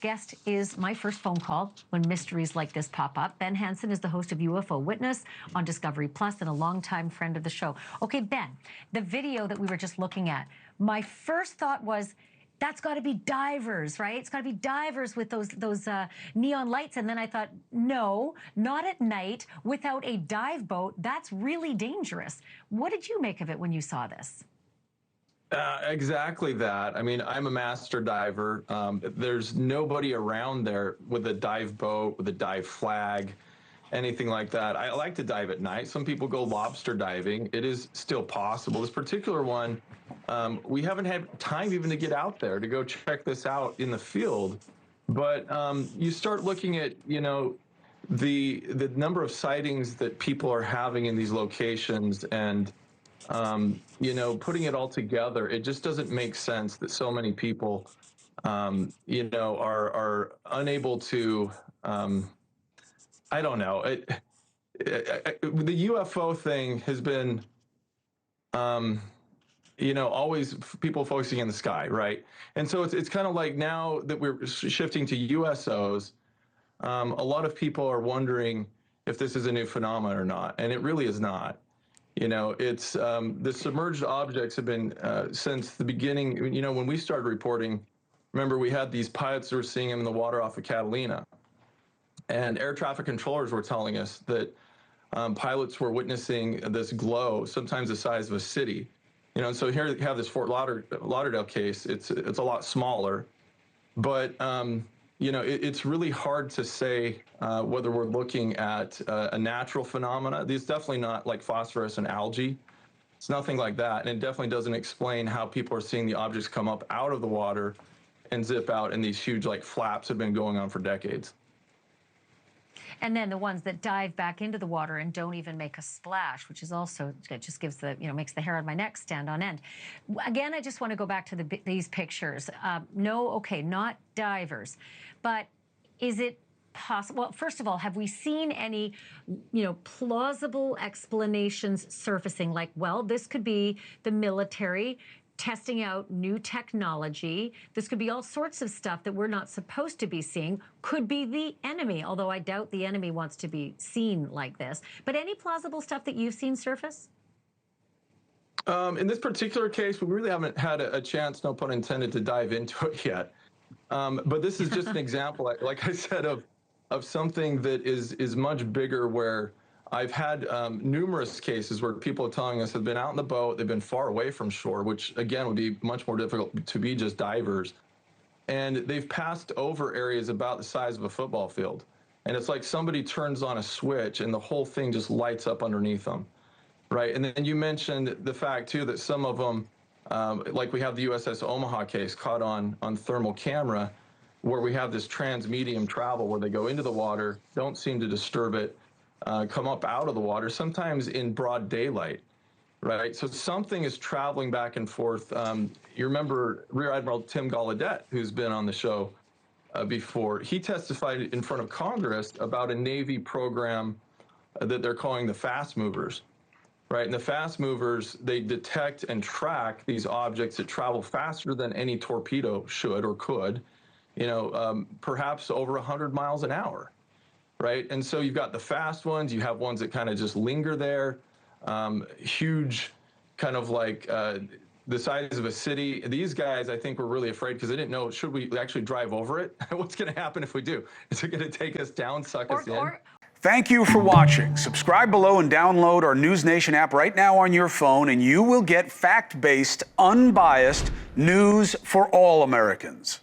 Guest is my first phone call when mysteries like this pop up. Ben Hansen is the host of UFO Witness on Discovery Plus and a longtime friend of the show. Okay, Ben, the video that we were just looking at, my first thought was, that's got to be divers, right? It's got to be divers with those neon lights. And then I thought, no, not at night without a dive boat. That's really dangerous. What did you make of it when you saw this? Exactly that. I mean, I'm a master diver. There's nobody around there with a dive boat, with a dive flag, anything like that. I like to dive at night. Some people go lobster diving. It is still possible. This particular one, we haven't had time even to get out there to go check this out in the field. But you start looking at, you know, the number of sightings that people are having in these locations, and you know, putting it all together, it just doesn't make sense that so many people, you know, are unable to, I don't know. The UFO thing has been, you know, always people focusing in the sky, right? And so it's kind of like now that we're shifting to USOs, a lot of people are wondering if this is a new phenomenon or not, and it really is not. You know, it's the submerged objects have been since the beginning. You know, when we started reporting, remember we had these pilots that were seeing them in the water off of Catalina, and air traffic controllers were telling us that pilots were witnessing this glow, sometimes the size of a city. You know, and so here you have this Fort Lauderdale case. It's a lot smaller, but you know, it's really hard to say whether we're looking at a natural phenomena. These definitely not like phosphorus and algae. It's nothing like that, and it definitely doesn't explain how people are seeing the objects come up out of the water and zip out, and these huge like flaps have been going on for decades. And then the ones that dive back into the water and don't even make a splash, which is also, it just gives the, you know, makes the hair on my neck stand on end. Again, I just want to go back to these pictures. No, okay, not divers, but is it possible? Well, first of all, have we seen any, you know, plausible explanations surfacing? Like, well, this could be the military testing out new technology. This could be all sorts of stuff that we're not supposed to be seeing. Could be the enemy, although I doubt the enemy wants to be seen like this. But any plausible stuff that you've seen surface? In this particular case, we really haven't had a chance, no pun intended, to dive into it yet. But this is just an example, like I said, of something that is much bigger, where I've had numerous cases where people are telling us have been out in the boat, they've been far away from shore, which again would be much more difficult to be just divers. And they've passed over areas about the size of a football field. And it's like somebody turns on a switch and the whole thing just lights up underneath them, right? And then you mentioned the fact too that some of them, like we have the USS Omaha case caught on thermal camera, where we have this trans-medium travel where they go into the water, don't seem to disturb it, come up out of the water, sometimes in broad daylight, right? So something is traveling back and forth. You remember Rear Admiral Tim Gallaudet, who's been on the show before. He testified in front of Congress about a Navy program that they're calling the fast movers, right? And the fast movers, they detect and track these objects that travel faster than any torpedo should or could, you know, perhaps over 100 miles an hour. Right, and so you've got the fast ones, you have ones that kind of just linger there, huge, kind of like the size of a city. These guys, I think, were really afraid because they didn't know, should we actually drive over it? What's going to happen if we do? Is it going to take us down, suck us in? Thank you for watching. Subscribe below and download our NewsNation app right now on your phone, and you will get fact-based, unbiased news for all Americans.